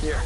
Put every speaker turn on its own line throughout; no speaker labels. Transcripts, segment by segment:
Here.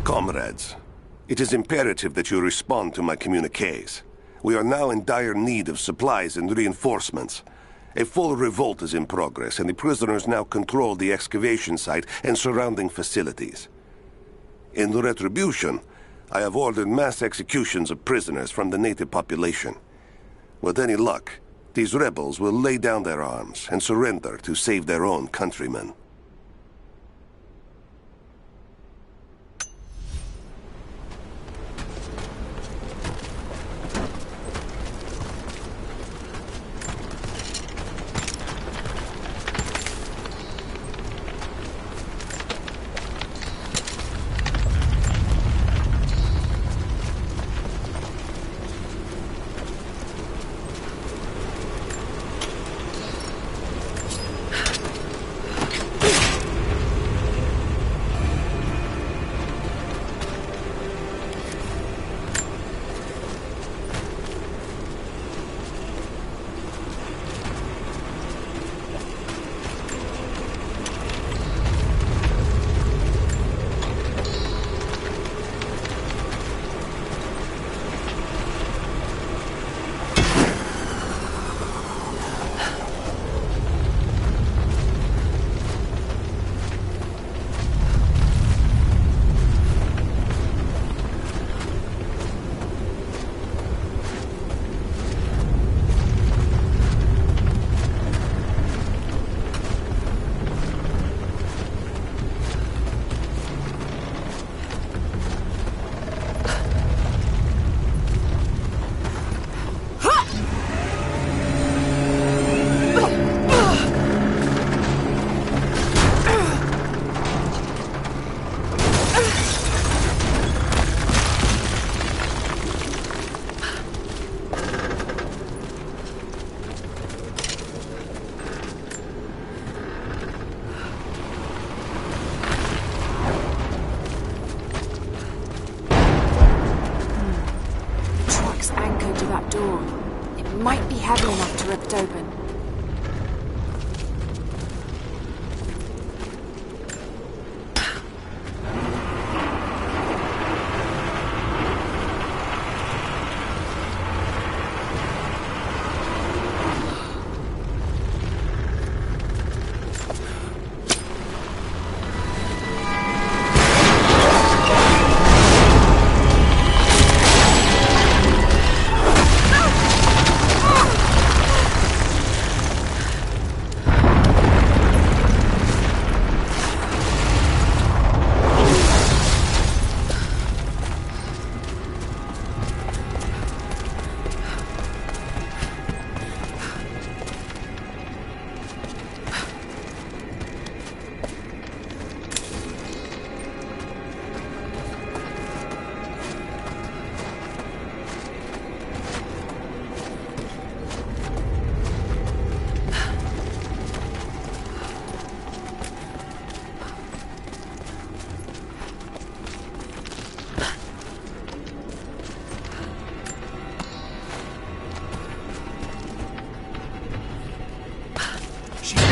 Comrades, it is imperative that you respond to my communiques. We are now in dire need of supplies and reinforcements. A full revolt is in progress, and the prisoners now control the excavation site and surrounding facilities. In retribution, I have ordered mass executions of prisoners from the native population. With any luck, these rebels will lay down their arms and surrender to save their own countrymen.
Might be heavy enough to rip it open.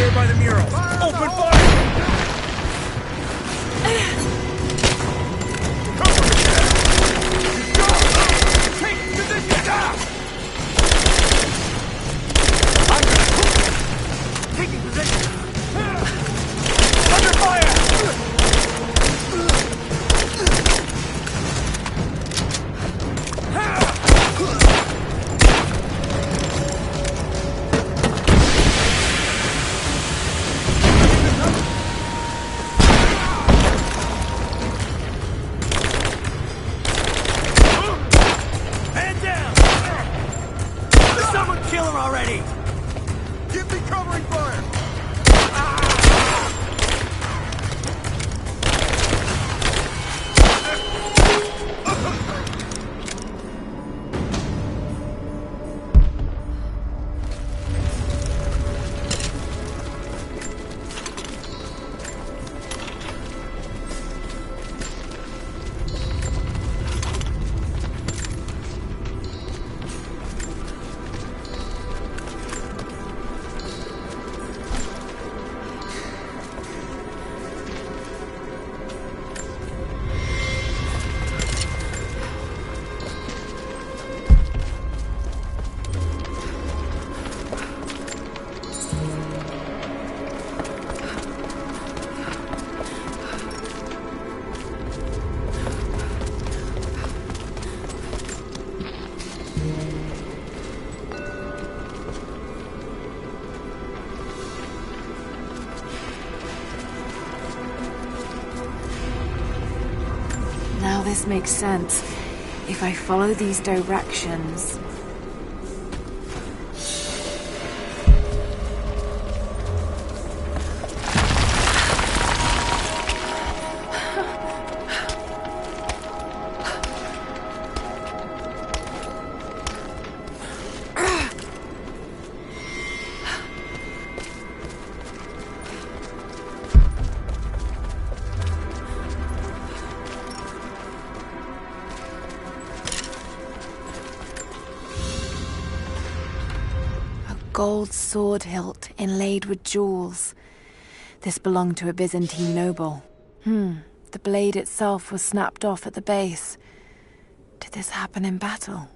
There by the mural. Open fire! Cover me! ready!
Give me covering fire!
Now this makes sense. If I follow these directions... Gold sword hilt inlaid with jewels. This belonged to a Byzantine noble. The blade itself was snapped off at the base. Did this happen in battle?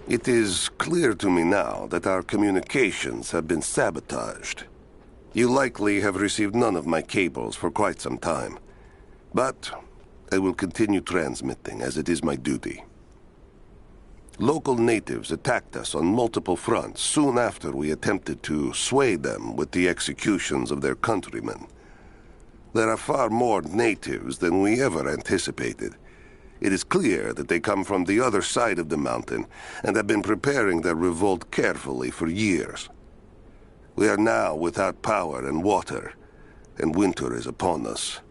It is clear to me now that our communications have been sabotaged. You likely have received none of my cables for quite some time. But I will continue transmitting, as it is my duty. Local natives attacked us on multiple fronts soon after we attempted to sway them with the executions of their countrymen. There are far more natives than we ever anticipated. It is clear that they come from the other side of the mountain and have been preparing their revolt carefully for years. We are now without power and water, and winter is upon us.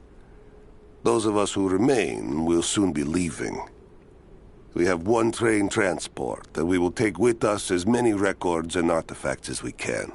Those of us who remain will soon be leaving. We have one train transport, and we will take with us as many records and artifacts as we can.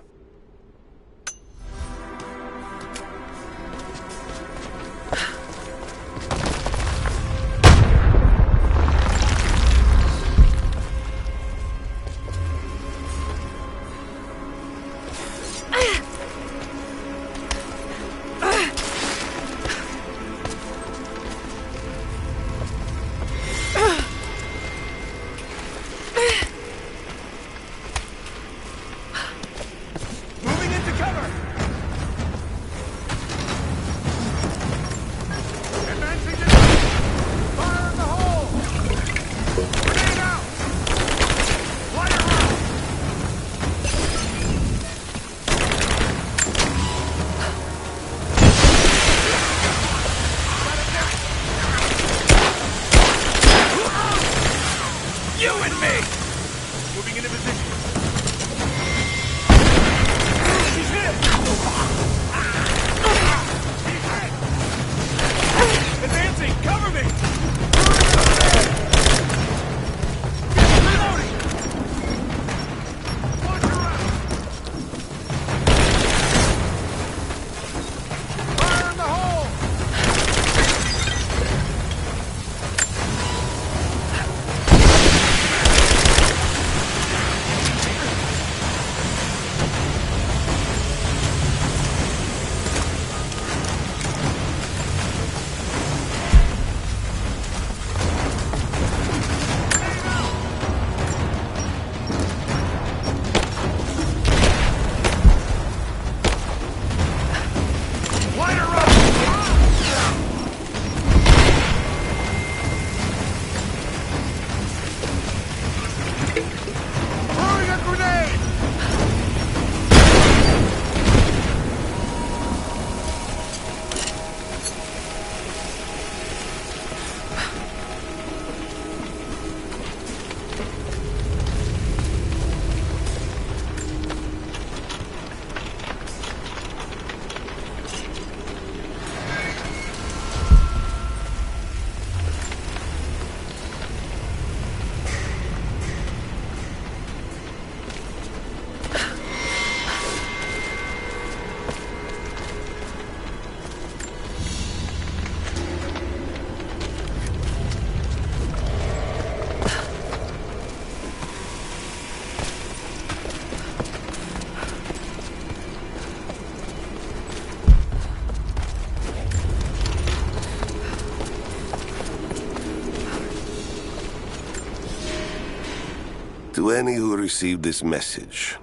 To any who received this message,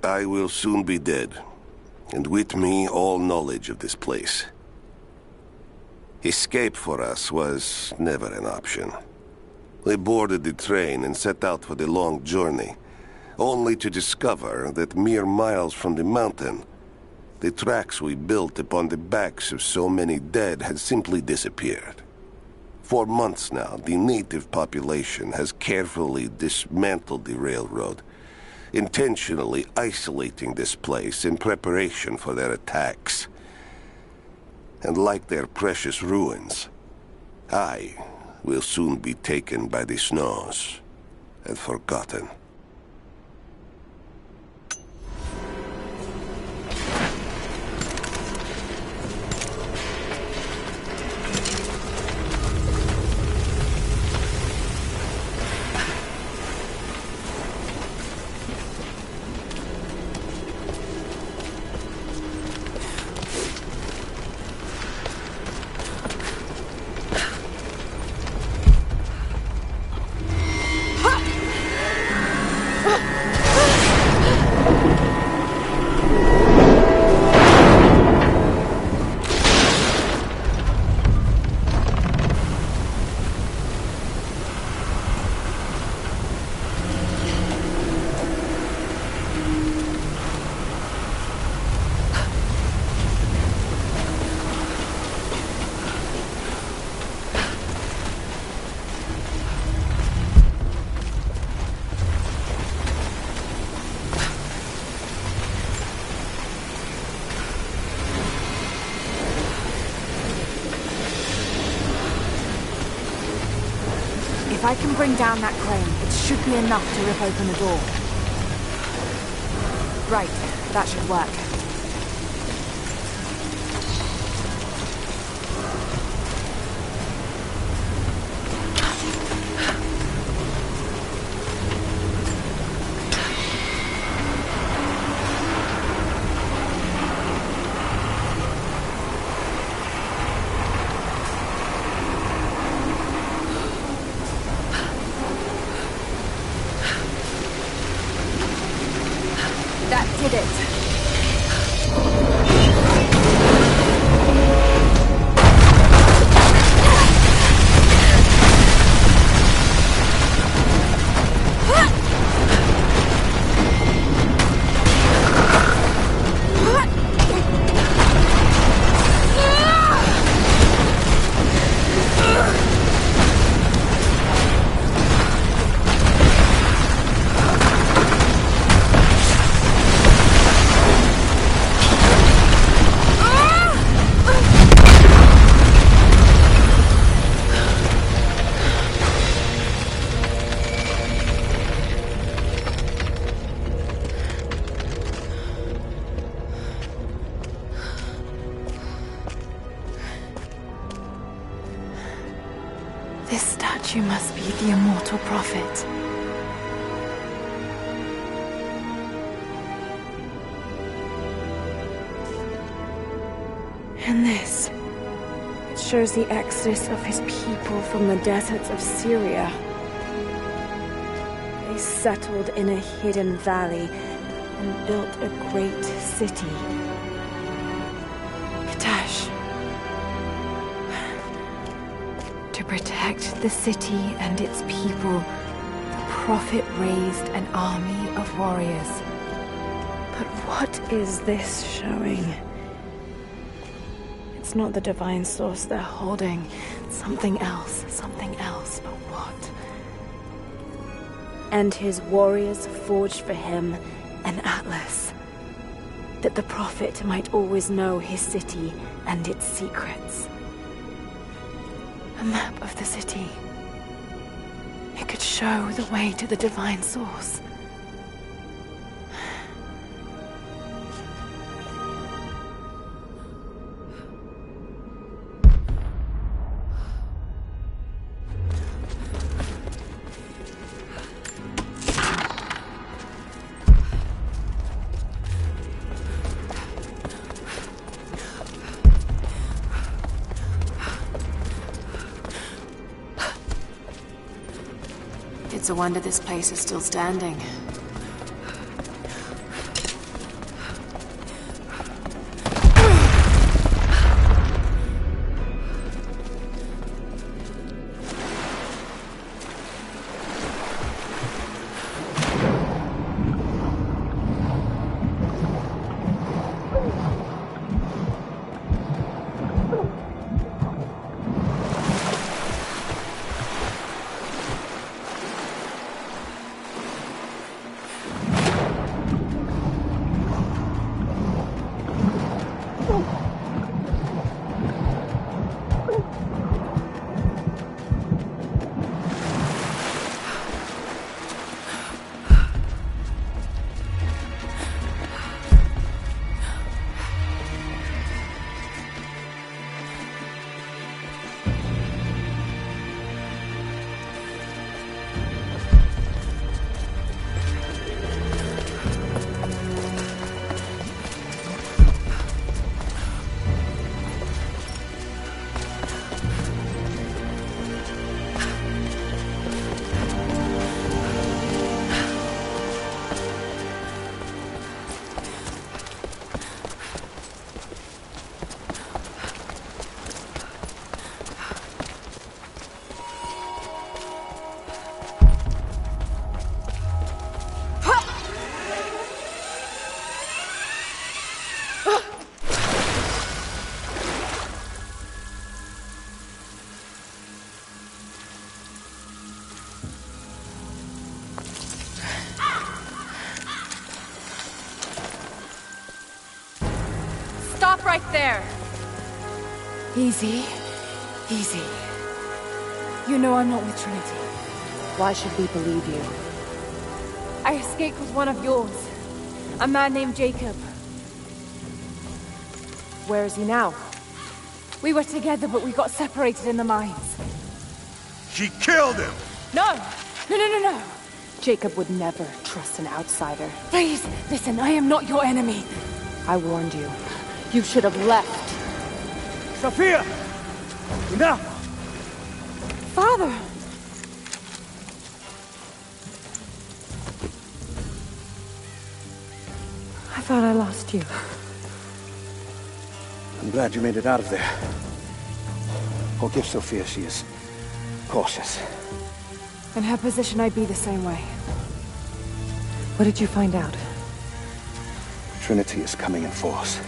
I will soon be dead, and with me all knowledge of this place. Escape for us was never an option. We boarded the train and set out for the long journey, only to discover that mere miles from the mountain, the tracks we built upon the backs of so many dead had simply disappeared. For months now, the native population has carefully dismantled the railroad, intentionally isolating this place in preparation for their attacks. And like their precious ruins, I will soon be taken by the snows and forgotten.
If I can bring down that crane, it should be enough to rip open the door. Right, that should work. That did it. This statue must be the immortal prophet. And this, it shows the exodus of his people from the deserts of Syria. They settled in a hidden valley and built a great city. To protect the city and its people, the prophet raised an army of warriors. But what is this showing? It's not the divine source they're holding. Something else, but what? And his warriors forged for him an atlas, that the prophet might always know his city and its secrets. A map of the city. It could show the way to the divine source. It's a a wonder this place is still standing.
Stop right there!
Easy. Easy. You know I'm not with Trinity. Why should we believe you?
I escaped with one of yours. A man named Jacob.
Where is he now?
We were together, but we got separated in the mines.
She killed him!
No! No!
Jacob would never trust an outsider.
Please, listen, I am not your enemy.
I warned you. You should have left.
Sophia! Enough!
Father! I thought I lost you.
I'm glad you made it out of there. Forgive Sophia, she is cautious.
In her position, I'd be the same way.
What did you find out?
Trinity is coming in force.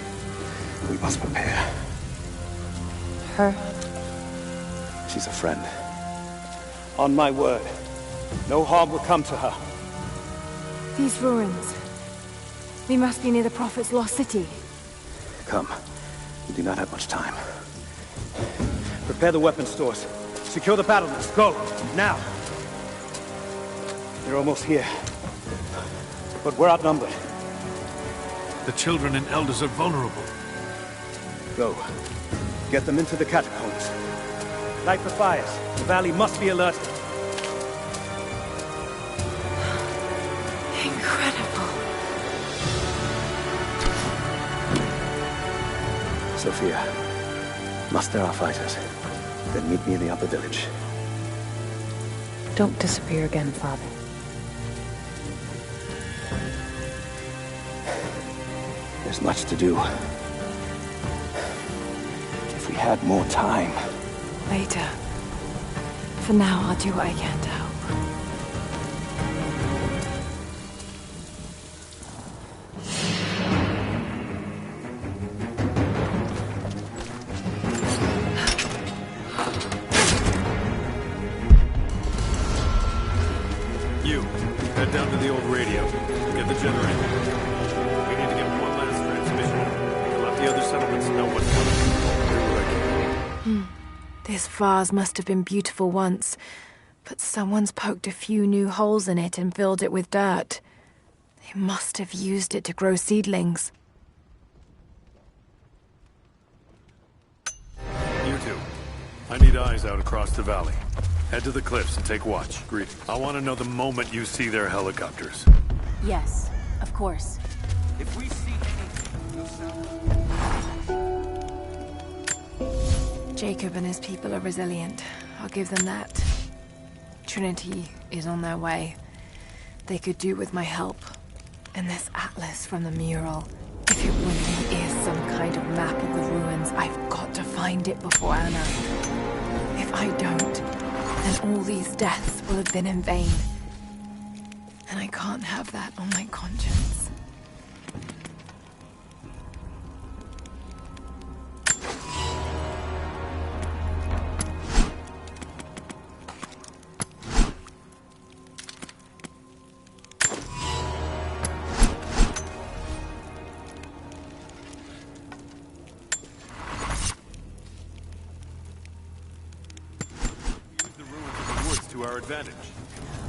We must prepare.
Her?
She's a friend. On my word, no harm will come to her.
These ruins. We must be near the Prophet's lost city.
Come. We do not have much time. Prepare the weapon stores. Secure the battlements. Go! Now! They're almost here. But we're outnumbered.
The children and elders are vulnerable.
Go. Get them into the catacombs. Light the fires. The valley must be alerted.
Incredible.
Sophia, muster our fighters. Then meet me in the upper village.
Don't disappear again, Father.
There's much to do. If we had more time.
Later. For now, I'll do what I can to help.
You, head down to the old radio. Get the generator. We need to get one last transmission. We can let the other settlements know what's coming.
This vase must have been beautiful once, but someone's poked a few new holes in it and filled it with dirt. They must have used it to grow seedlings.
You two, I need eyes out across the valley. Head to the cliffs and take watch. Agreed. I want to know the moment you see their helicopters.
Yes, of course.
If we see anything, we'll sound.
Jacob and his people are resilient. I'll give them that. Trinity is on their way. They could do with my help. And this atlas from the mural. If it really is some kind of map of the ruins, I've got to find it before Anna. If I don't, then all these deaths will have been in vain. And I can't have that on my conscience.
Our advantage.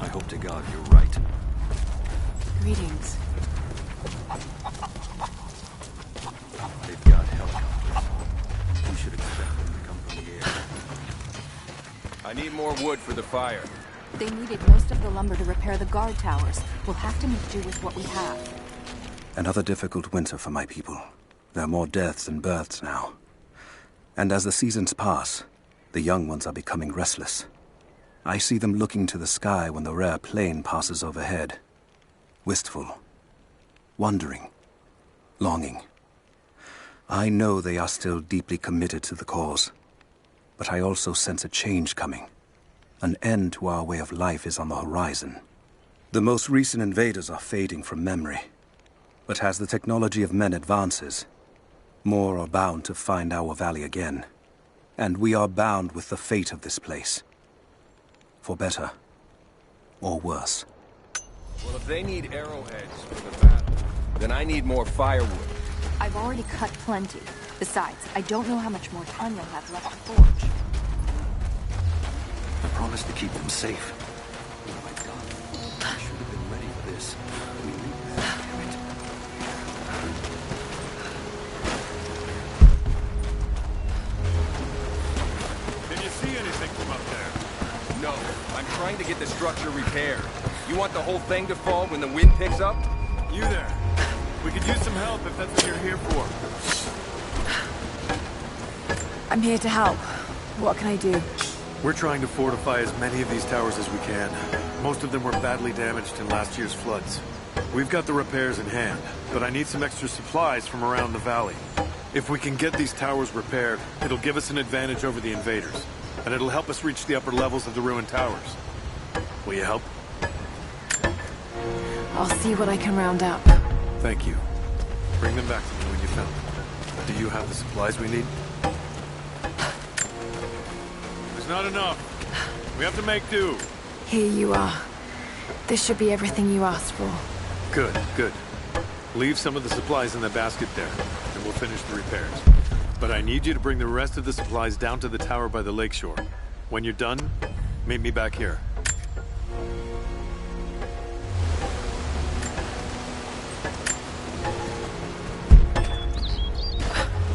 I hope to God you're right.
Greetings.
They've got helicopters. We should expect them to come from the air.
I need more wood for the fire.
They needed most of the lumber to repair the guard towers. We'll have to make do with what we have.
Another difficult winter for my people. There are more deaths than births now. And as the seasons pass, the young ones are becoming restless. I see them looking to the sky when the rare plane passes overhead. Wistful. Wondering. Longing. I know they are still deeply committed to the cause. But I also sense a change coming. An end to our way of life is on the horizon. The most recent invaders are fading from memory. But as the technology of men advances, more are bound to find our valley again. And we are bound with the fate of this place. For better, or worse.
Well, if they need arrowheads for the battle, then I need more firewood.
I've already cut plenty. Besides, I don't know how much more time you'll have left to forge.
I promised to keep them safe. What have I done? I should have been ready for this. We knew that, damn it.
Can you see anything from up there?
No, I'm trying to get the structure repaired. You want the whole thing to fall when the wind picks up?
You there. We could use some help if that's what you're here for.
I'm here to help. What can I do?
We're trying to fortify as many of these towers as we can. Most of them were badly damaged in last year's floods. We've got the repairs in hand, but I need some extra supplies from around the valley. If we can get these towers repaired, it'll give us an advantage over the invaders. And it'll help us reach the upper levels of the ruined towers. Will you help?
I'll see what I can round up.
Thank you. Bring them back to me when you found them. Do you have the supplies we need? There's not enough. We have to make do.
Here you are. This should be everything you asked for.
Good, good. Leave some of the supplies in the basket there, and we'll finish the repairs. But I need you to bring the rest of the supplies down to the tower by the lakeshore. When you're done, meet me back here.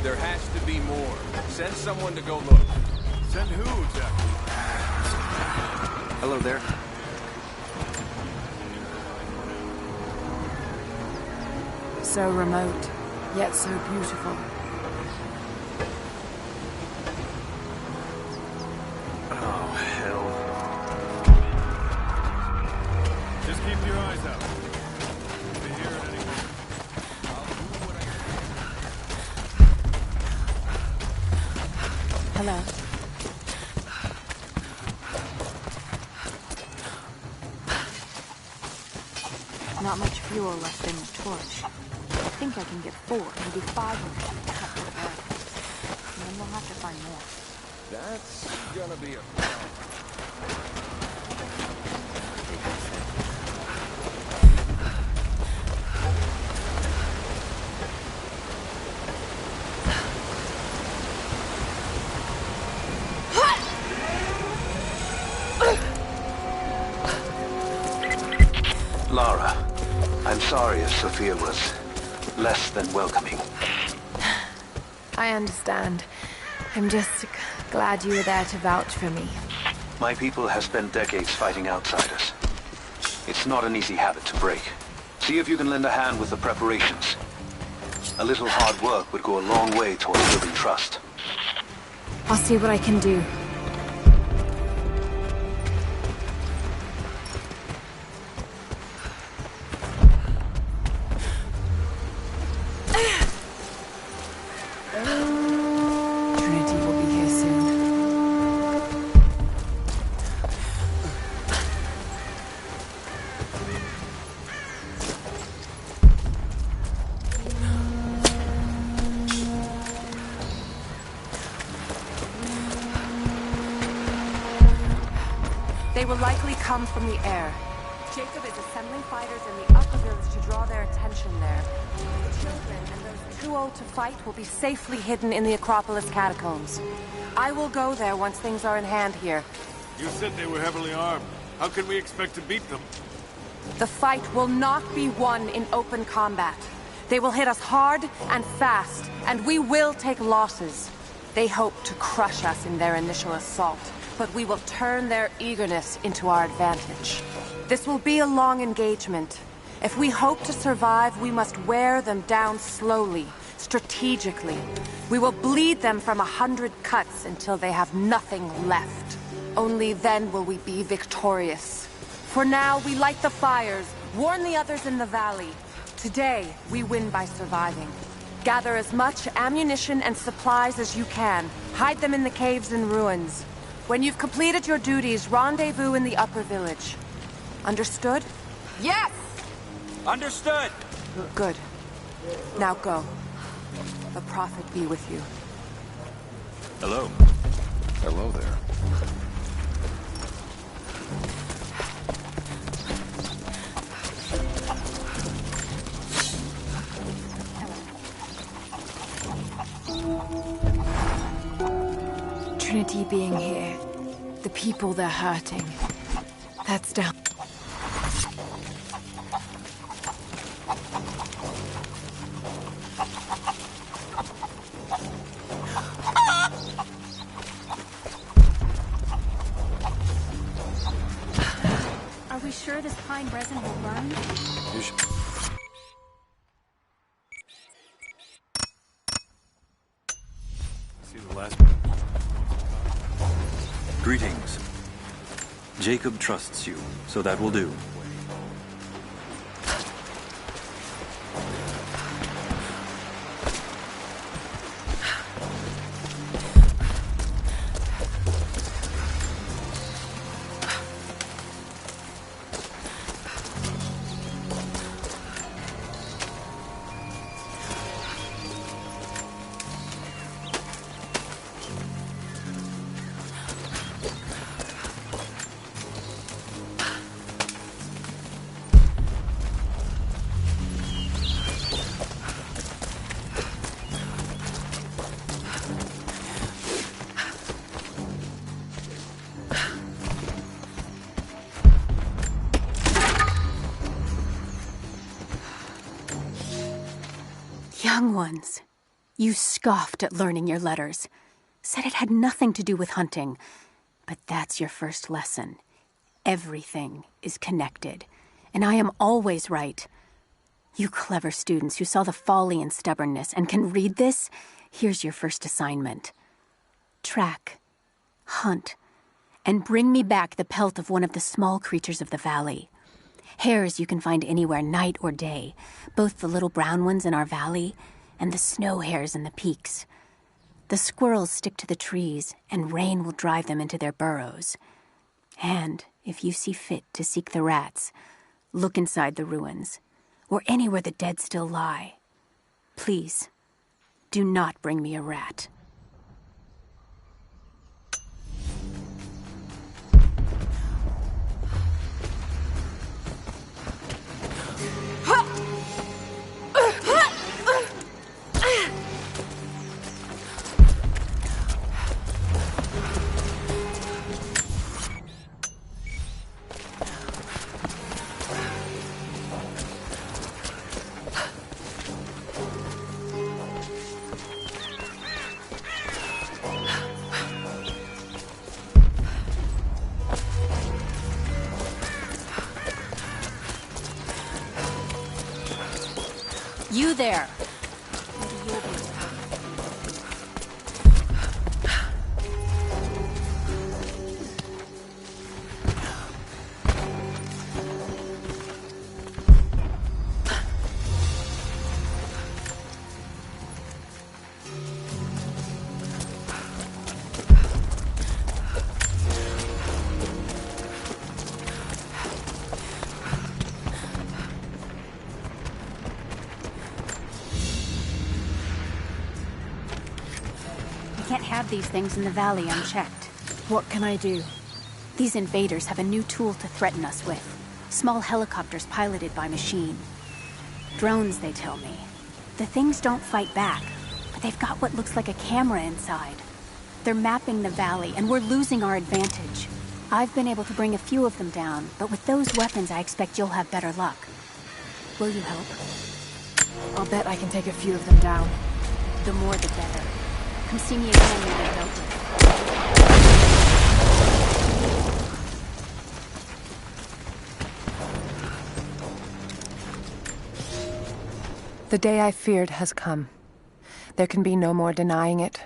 There has to be more. Send someone to go look.
Send who, exactly?
Hello there.
So remote, yet so beautiful.
Oh, hell. Just keep your eyes out. We'll be here at any moment. I'll do what I can.
Hello.
Not much fuel left in the torch. I think I can get 4, maybe 5 of them to cut the burn. And then we'll have to find more.
That's gonna be a...
Lara, I'm sorry if Sophia was less than welcoming.
I understand. I'm just glad you were there to vouch for me.
My people have spent decades fighting outsiders. It's not an easy habit to break. See if you can lend a hand with the preparations. A little hard work would go a long way towards building trust.
I'll see what I can do.
They will likely come from the air. Jacob is assembling fighters in the upper village to draw their attention there. The children and those too old to fight will be safely hidden in the Acropolis catacombs. I will go there once things are in hand here.
You said they were heavily armed. How can we expect to beat them?
The fight will not be won in open combat. They will hit us hard and fast, and we will take losses. They hope to crush us in their initial assault, but we will turn their eagerness into our advantage. This will be a long engagement. If we hope to survive, we must wear them down slowly, strategically. We will bleed them from 100 cuts until they have nothing left. Only then will we be victorious. For now, we light the fires, warn the others in the valley. Today, we win by surviving. Gather as much ammunition and supplies as you can. Hide them in the caves and ruins. When you've completed your duties, rendezvous in the upper village. Understood?
Yes! Understood!
Good. Now go. The Prophet be with you.
Hello.
Hello there.
Trinity being here, the people they're hurting. That's down.
Are we sure this pine resin will burn?
You should... See the last one?
Greetings. Jacob trusts you, so that will do.
Young ones, you scoffed at learning your letters. Said it had nothing to do with hunting. But that's your first lesson. Everything is connected. And I am always right. You clever students who saw the folly and stubbornness and can read this, here's your first assignment. Track, hunt, and bring me back the pelt of one of the small creatures of the valley. Hares you can find anywhere, night or day, both the little brown ones in our valley and the snow hares in the peaks. The squirrels stick to the trees, and rain will drive them into their burrows. And if you see fit to seek the rats, look inside the ruins, or anywhere the dead still lie. Please, do not bring me a rat. You there! can't have these things in the valley unchecked.
What can I do?
These invaders have a new tool to threaten us with. Small helicopters piloted by machine. Drones, they tell me. The things don't fight back, but they've got what looks like a camera inside. They're mapping the valley, and we're losing our advantage. I've been able to bring a few of them down, but with those weapons I expect you'll have better luck. Will you help?
I'll bet I can take a few of them down.
The more the better. Come see me again when they're dealt with.
The day I feared has come. There can be no more denying it.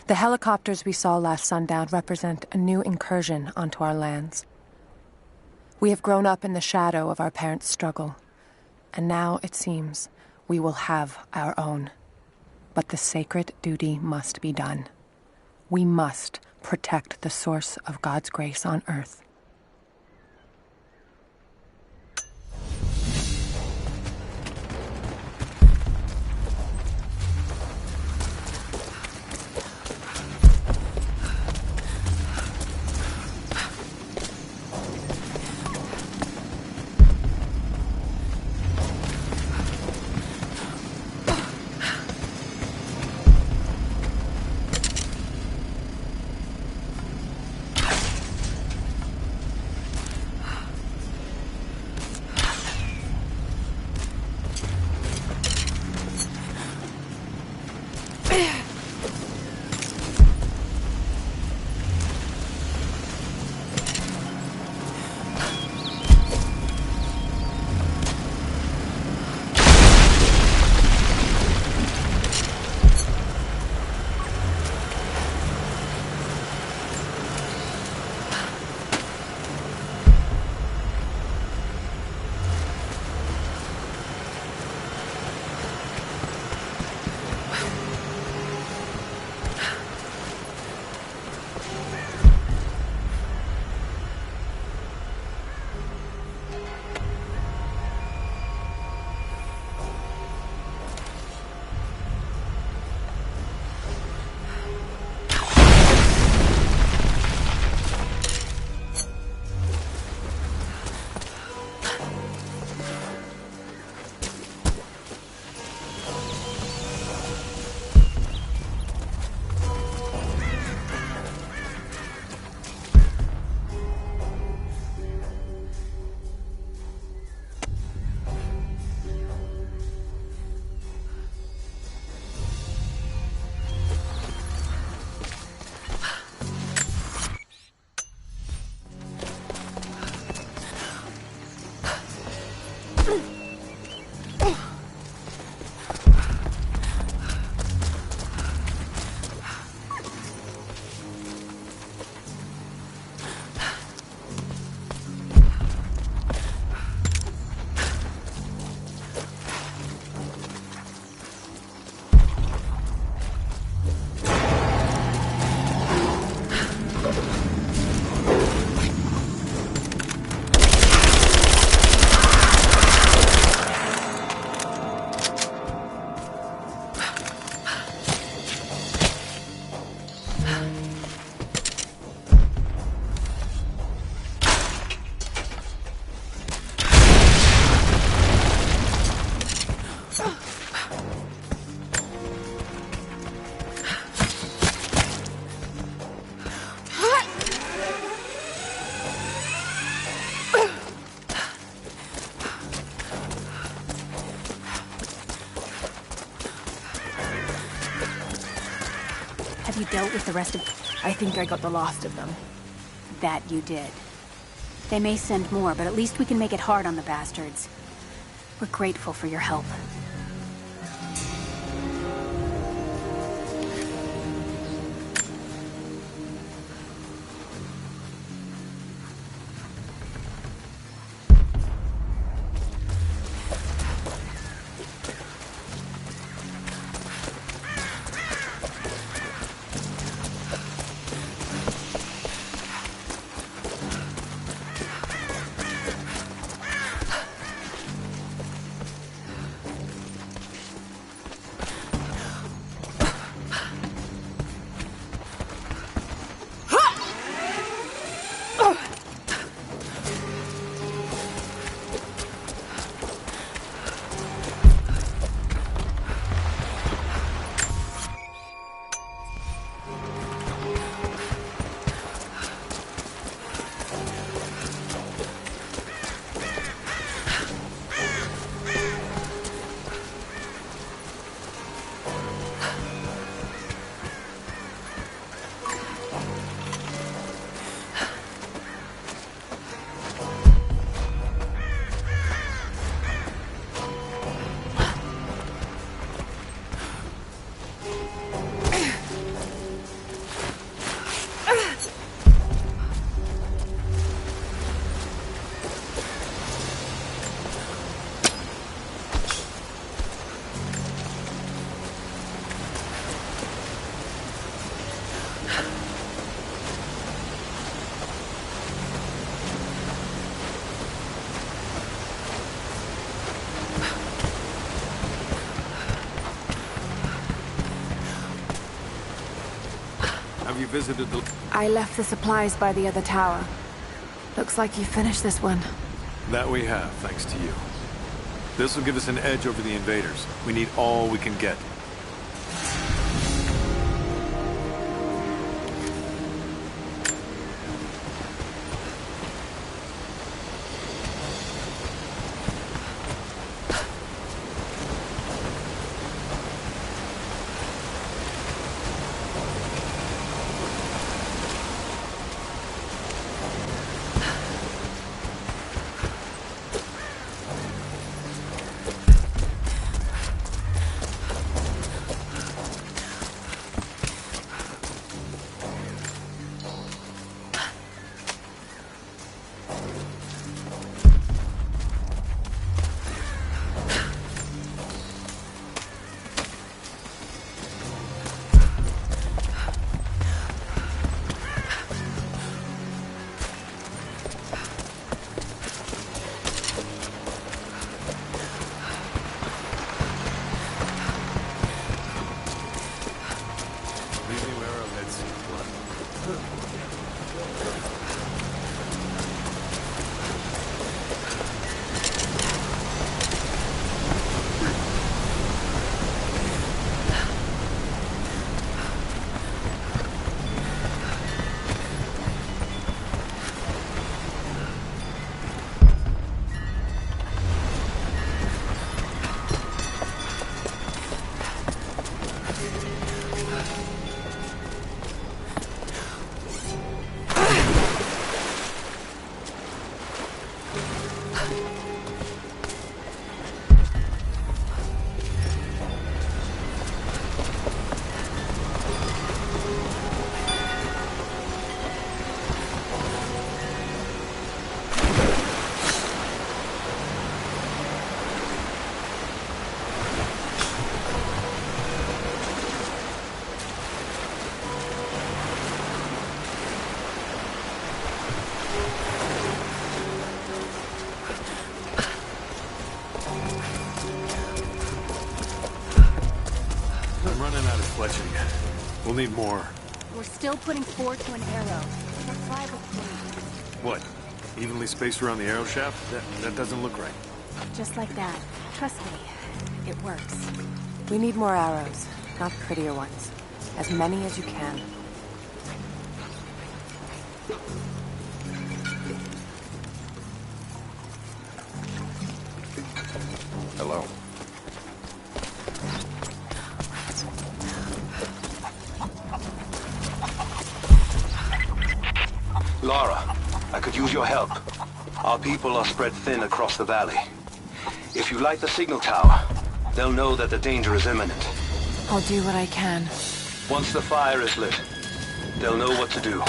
The helicopters we saw last sundown represent a new incursion onto our lands. We have grown up in the shadow of our parents' struggle, and now, it seems, we will have our own. But the sacred duty must be done. We must protect the source of God's grace on earth.
Have you dealt with the rest of...
I think I got the last of them.
That you did. They may send more, but at least we can make it hard on the bastards. We're grateful for your help.
you visited the...
I left the supplies by the other tower. Looks like you finished this one.
That we have, thanks to you. This will give us an edge over the invaders. We need all we can get. We'll need more.
We're still putting 4 to an arrow. That's 5 of 3.
What? Evenly spaced around the arrow shaft? That doesn't look right.
Just like that. Trust me. It works.
We need more arrows, not prettier ones. As many as you can.
Hello.
Lara, I could use your help. Our people are spread thin across the valley. If you light the signal tower, they'll know that the danger is imminent.
I'll do what I can.
Once the fire is lit, they'll know what to do.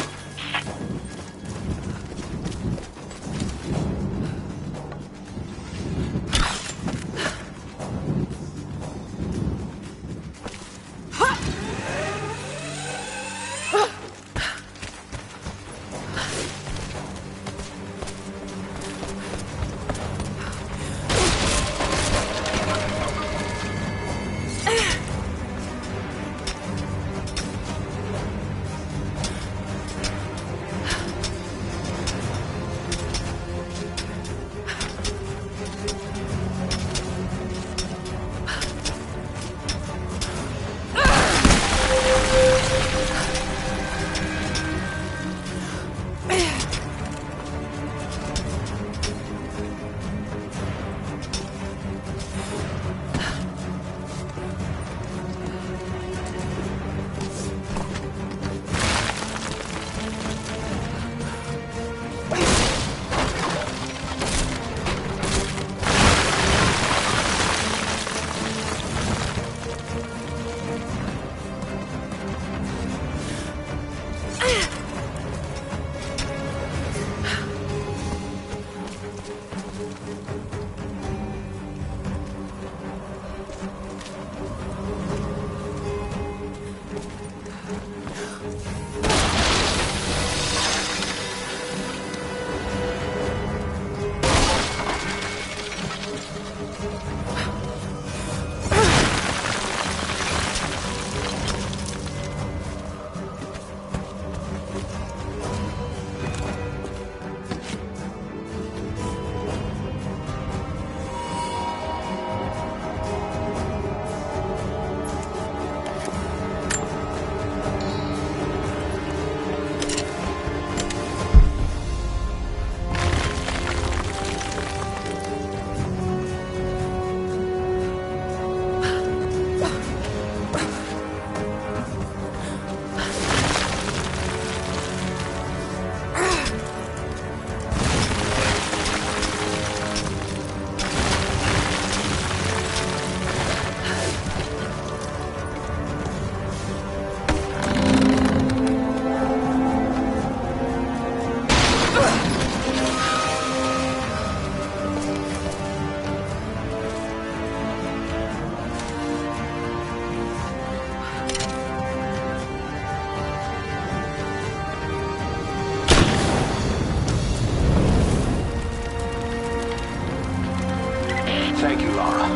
Thank you, Lara.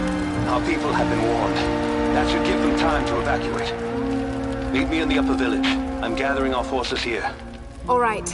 Our people have been warned. That should give them time to evacuate. Meet me in the upper village. I'm gathering our forces here.
All right.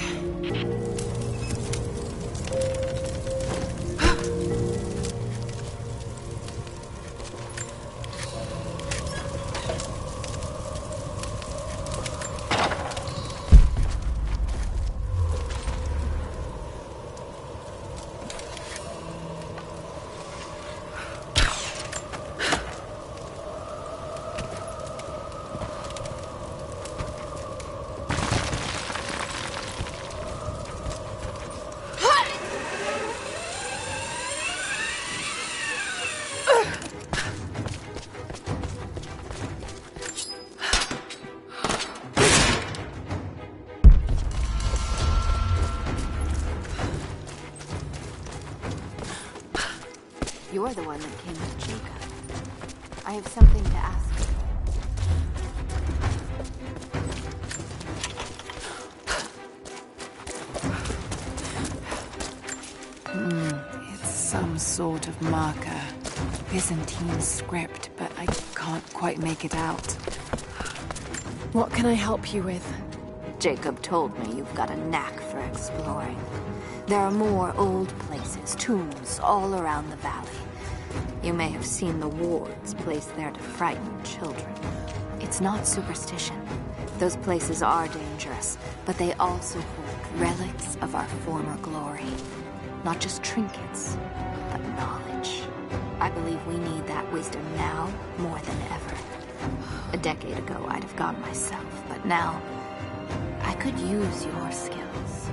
You're the one that came with Jacob. I have something to ask
you. It's some sort of marker. Byzantine script, but I can't quite make it out. What can I help you with?
Jacob told me you've got a knack for exploring. There are more old places, tombs, all around the valley. You may have seen the wards placed there to frighten children. It's not superstition. Those places are dangerous, but they also hold relics of our former glory. Not just trinkets, but knowledge. I believe we need that wisdom now more than ever. A decade ago, I'd have gone myself, but now I could use your skills.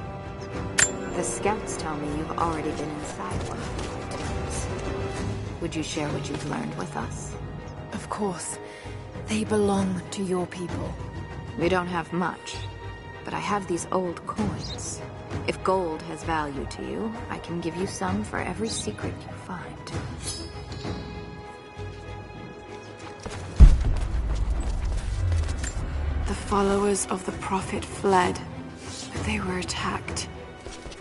The scouts tell me you've already been inside one of these tombs. Would you share what you've learned with us?
Of course. They belong to your people.
We don't have much, but I have these old coins. If gold has value to you, I can give you some for every secret you find.
The followers of the Prophet fled, but they were attacked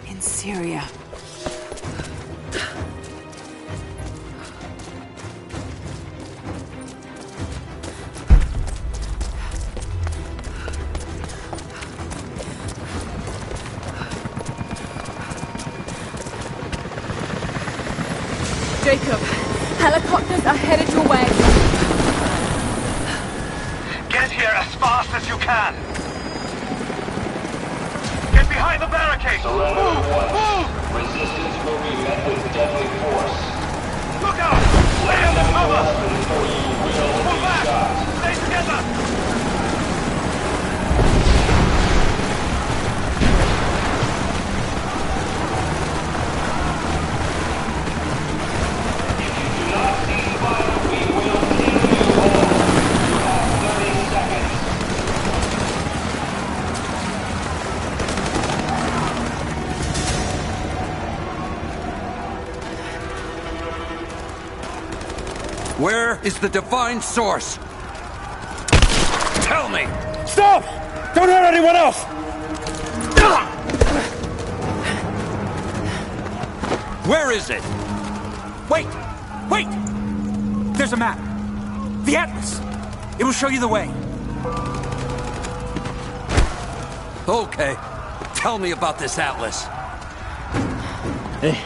in Syria.
Jacob, helicopters are headed your way.
Get here as fast as you can! Get behind the barricade! Move! Move!
Resistance will be met with deadly force.
Look out! Stay in the cover!
For you will
Pull
be
back!
shot.
Stay together!
Where is the divine source? Tell me!
Stop! Don't hurt anyone else!
Where is it?
Wait! Wait! There's a map. The Atlas. It will show you the way.
Okay. Tell me about this Atlas.
Hey.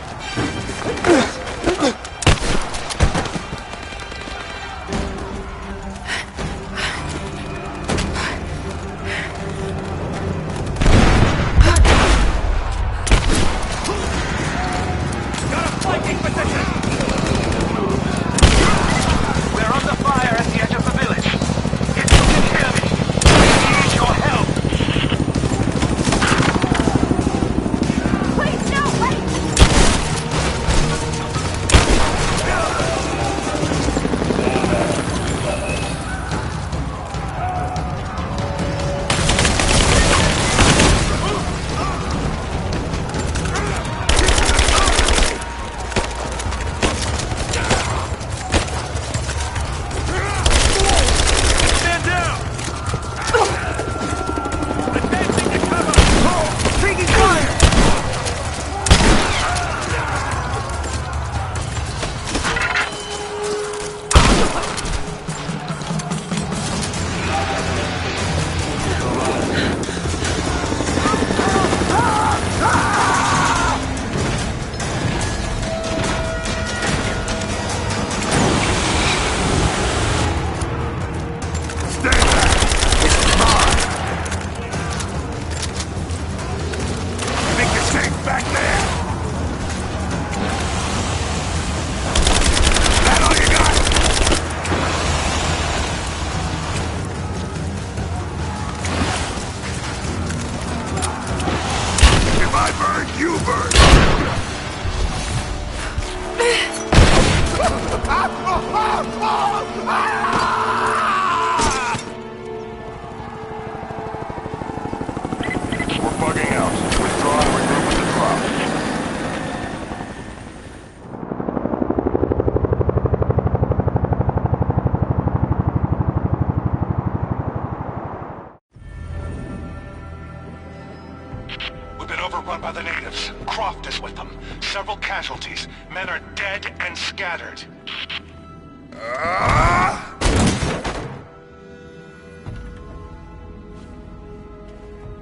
is with them. Several casualties. Men are dead and scattered.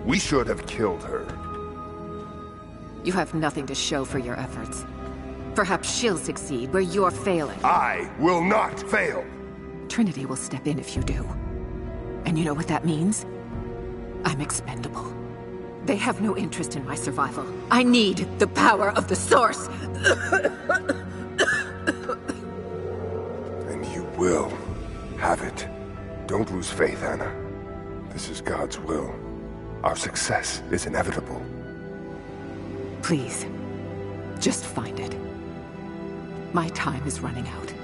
We should have killed her.
You have nothing to show for your efforts. Perhaps she'll succeed where you're failing.
I will not fail!
Trinity will step in if you do. And you know what that means? I'm expendable. They have no interest in my survival. I need the power of the Source!
And you will have it. Don't lose faith, Anna. This is God's will. Our success is inevitable.
Please, just find it. My time is running out.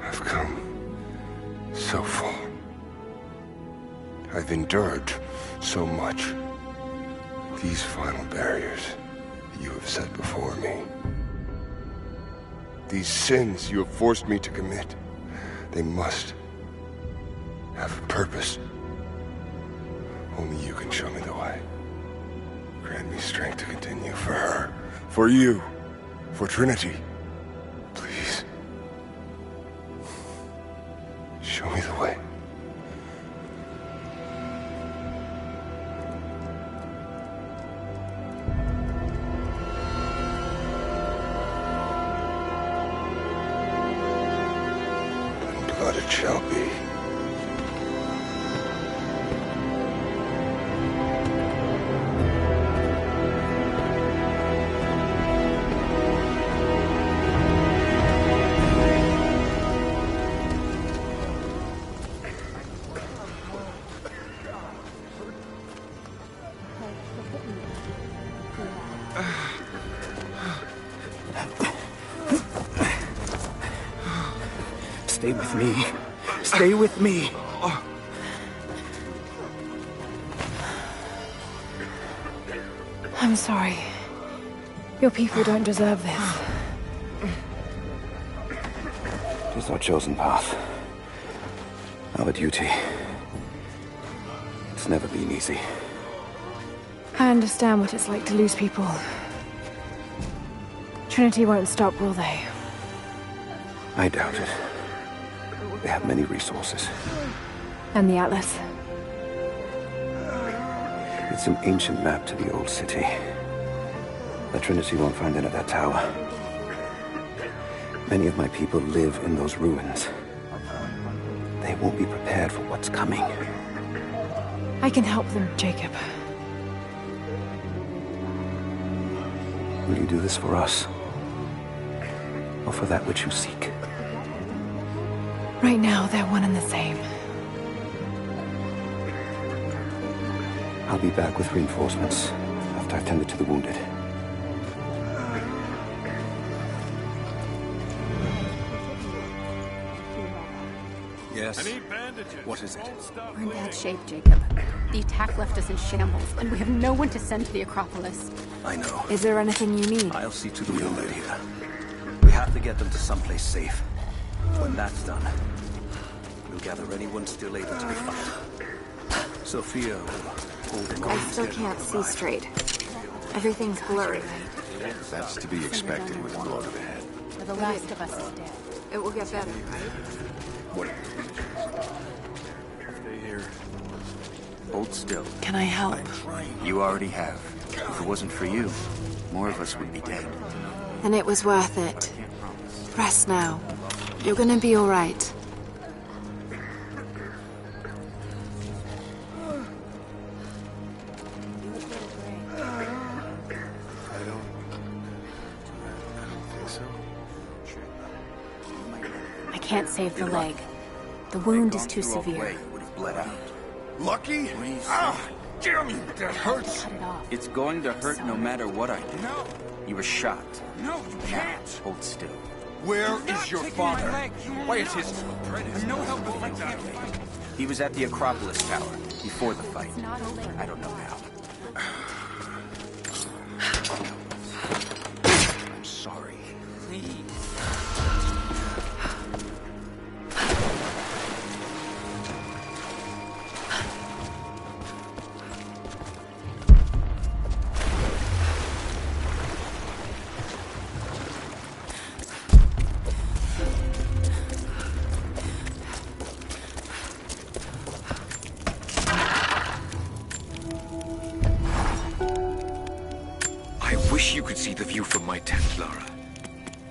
I've come so far. I've endured so much. These final barriers that you have set before me. These sins you have forced me to commit. They must have a purpose. Only you can show me the way. Grant me strength to continue for her, for you, for Trinity. Please. Show me the way. Blood it shall be.
Stay with me. Stay with me.
I'm sorry. Your people don't deserve this.
It is our chosen path. Our duty. It's never been easy.
I understand what it's like to lose people. Trinity won't stop, will they?
I doubt it. They have many resources.
And the Atlas?
It's an ancient map to the old city. The Trinity won't find it at that tower. Many of my people live in those ruins. They won't be prepared for what's coming.
I can help them, Jacob.
Will you do this for us? Or for that which you seek?
Right now, they're one and the same.
I'll be back with reinforcements after I've tended to the wounded.
Yes? What is it?
We're in bad shape, Jacob. The attack left us in shambles, and we have no one to send to the Acropolis.
I know.
Is there anything you need?
I'll see to the wounded here. We have to get them to someplace safe. When that's done, we'll gather anyone still able to be found. Sophia will hold the
I still can't see straight. Everything's blurry.
That's to be expected with a blow to the head.
For the last of us is dead.
It will get better, right?
What? Stay here.
Hold still.
Can I help?
You already have. If it wasn't for you, more of us would be dead.
And it was worth it. Rest now. You're gonna be all right.
I can't save the leg. The wound is too severe.
Would have bled out.
Lucky? Ah, damn you, that hurts.
It's going to hurt no matter what I do.
No.
You were shot.
No, you can't.
Hold still.
Where is your father? Why is his... I'm no help if I can't fight.
He was at the Acropolis Tower before the fight. I don't know how.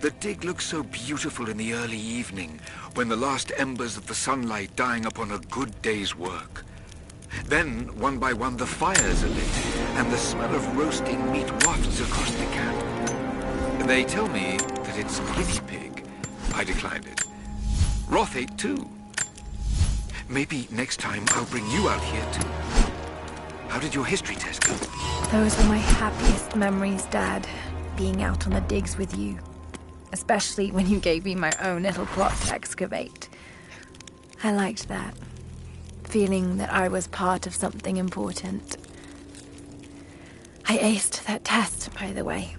The dig looks so beautiful in the early evening, when the last embers of the sunlight dying upon a good day's work. Then, one by one, the fires are lit, and the smell of roasting meat wafts across the camp. They tell me that it's guinea pig. I declined it. Roth ate too. Maybe next time I'll bring you out here too. How did your history test go?
Those were my happiest memories, Dad. Being out on the digs with you. Especially when you gave me my own little plot to excavate. I liked that. Feeling that I was part of something important. I aced that test, by the way.